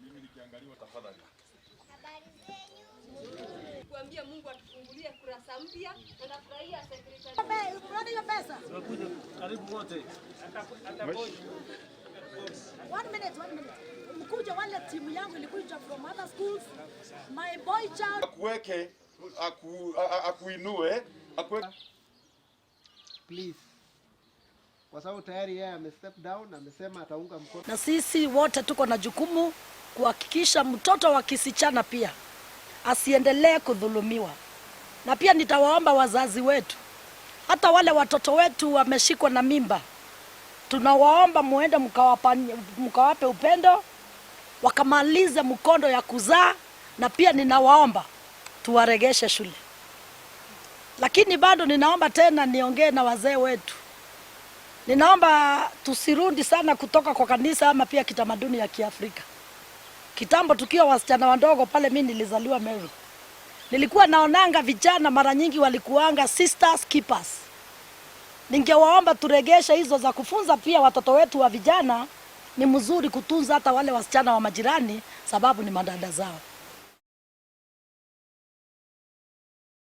Mimi nikiangaliwa tafadhali. Habari zenu. Kuambia Mungu atufungulie kurasa mpya na nafurahia secretary. Unaona hiyo pesa? Tunakuja karibu wote. One minute. Mkuja wale timu yangu ilikuja from other schools. My boy child. Akuweke, akuinue, akuweke. Please. Kwa sababu tayari yeye step down, amesema ataunga mkono. Na sisi wote tuko na jukumu kuhakikisha mtoto wa kisichana pia asiendelee kudhulumiwa. Na pia nitawaomba wazazi wetu, hata wale watoto wetu wameshikwa na mimba, tunawaomba muende mkawape upendo, wakamalize mkondo ya kuzaa, na pia ninawaomba tuwaregeshe shule. Lakini bado ninaomba tena niongee na wazee wetu. Ninaomba tusirudi sana kutoka kwa kanisa ama pia kitamaduni ya Kiafrika. Kitambo tukiwa wasichana wadogo pale mimi nilizaliwa Meru, nilikuwa naonanga vijana mara nyingi walikuanga sisters keepers. Ningewaomba turegeshe hizo za kufunza pia watoto wetu wa vijana. Ni mzuri kutunza hata wale wasichana wa majirani sababu ni madada zao.